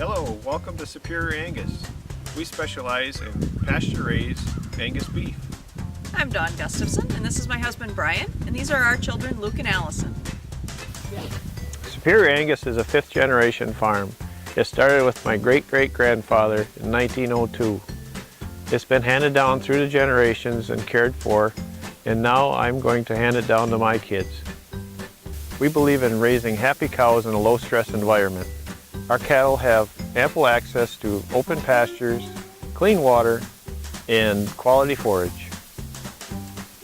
Hello, welcome to Superior Angus. We specialize in pasture-raised Angus beef. I'm Dawn Gustafson, and this is my husband Brian, and these are our children Luke and Allison. Superior Angus is a fifth-generation farm. It started with my great-great-grandfather in 1902. It's been handed down through the generations and cared for, and now I'm going to hand it down to my kids. We believe in raising happy cows in a low-stress environment. Our cattle have ample access to open pastures, clean water, and quality forage.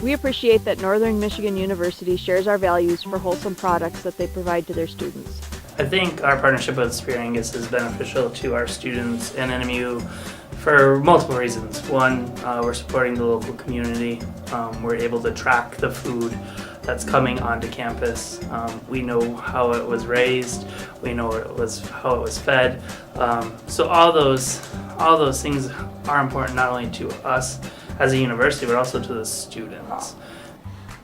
We appreciate that Northern Michigan University shares our values for wholesome products that they provide to their students. I think our partnership with Superior Angus is beneficial to our students and NMU for multiple reasons. One, we're supporting the local community. We're able to track the food that's coming onto campus. We know how it was raised. We know how it was fed. So all those things are important not only to us as a university, but also to the students.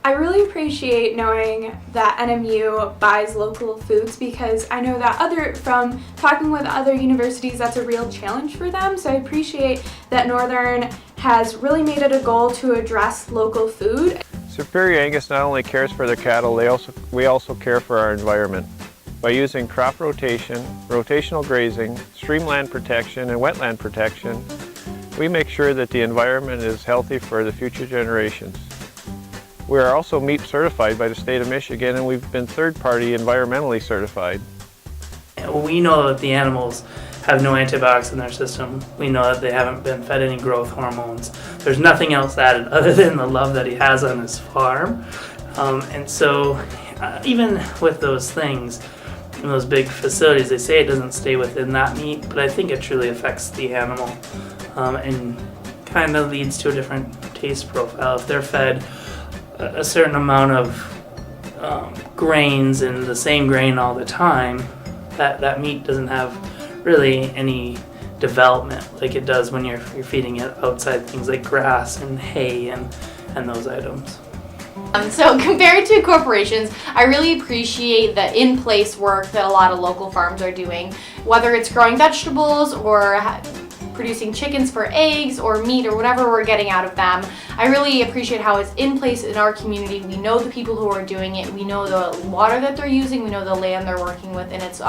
I really appreciate knowing that NMU buys local foods because I know that from talking with other universities, that's a real challenge for them. So I appreciate that Northern has really made it a goal to address local food. Superior Angus not only cares for their cattle, we also care for our environment. By using crop rotation, rotational grazing, streamland protection, and wetland protection, we make sure that the environment is healthy for the future generations. We are also meat certified by the state of Michigan, and we've been third-party environmentally certified. We know that the animals have no antibiotics in their system. We know that they haven't been fed any growth hormones. There's nothing else added other than the love that he has on his farm. And so even with those things, in those big facilities, they say it doesn't stay within that meat, but I think it truly affects the animal and kind of leads to a different taste profile. If they're fed a certain amount of grains and the same grain all the time, that meat doesn't have really any development like it does when you're feeding it outside things like grass and hay and those items. So compared to corporations, I really appreciate the in-place work that a lot of local farms are doing, whether it's growing vegetables or producing chickens for eggs or meat or whatever we're getting out of them. I really appreciate how it's in place in our community. We know the people who are doing it, we know the water that they're using, we know the land they're working with, and it's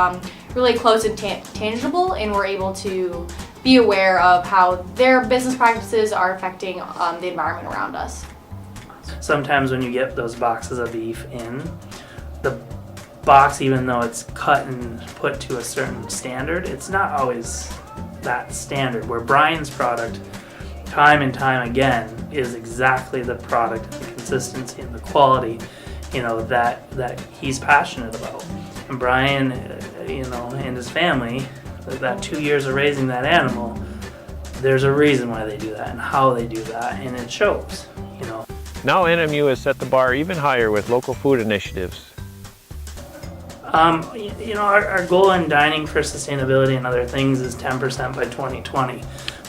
really close and tangible, and we're able to be aware of how their business practices are affecting the environment around us. Sometimes when you get those boxes of beef in, the box, even though it's cut and put to a certain standard, it's not always that standard, where Brian's product time and time again is exactly the product, the consistency and the quality, that he's passionate about. And Brian, and his family, that 2 years of raising that animal, there's a reason why they do that and how they do that, and it shows. Now NMU has set the bar even higher with local food initiatives. Our goal in dining for sustainability and other things is 10% by 2020,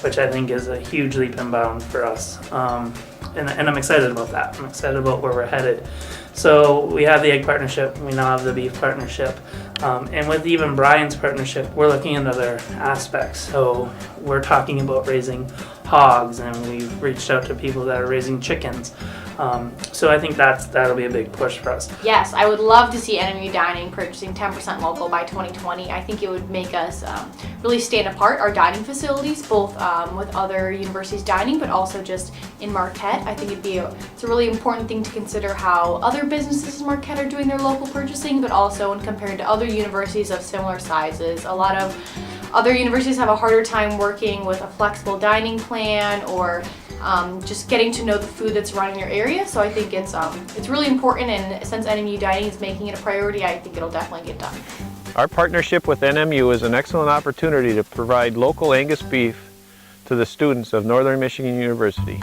which I think is a huge leap and bound for us. And I'm excited about that. I'm excited about where we're headed. So we have the egg partnership, we now have the beef partnership, and with even Brian's partnership, we're looking at other aspects. So we're talking about raising hogs, and we've reached out to people that are raising chickens. So I think that'll be a big push for us. Yes, I would love to see NMU Dining purchasing 10% local by 2020. I think it would make us really stand apart, our dining facilities, both with other universities dining, but also just in Marquette. I think it's a really important thing to consider how other businesses in Marquette are doing their local purchasing, but also when compared to other universities of similar sizes. A lot of other universities have a harder time working with a flexible dining plan or just getting to know the food that's around in your area. So I think it's really important, and since NMU Dining is making it a priority, I think it'll definitely get done. Our partnership with NMU is an excellent opportunity to provide local Angus beef to the students of Northern Michigan University.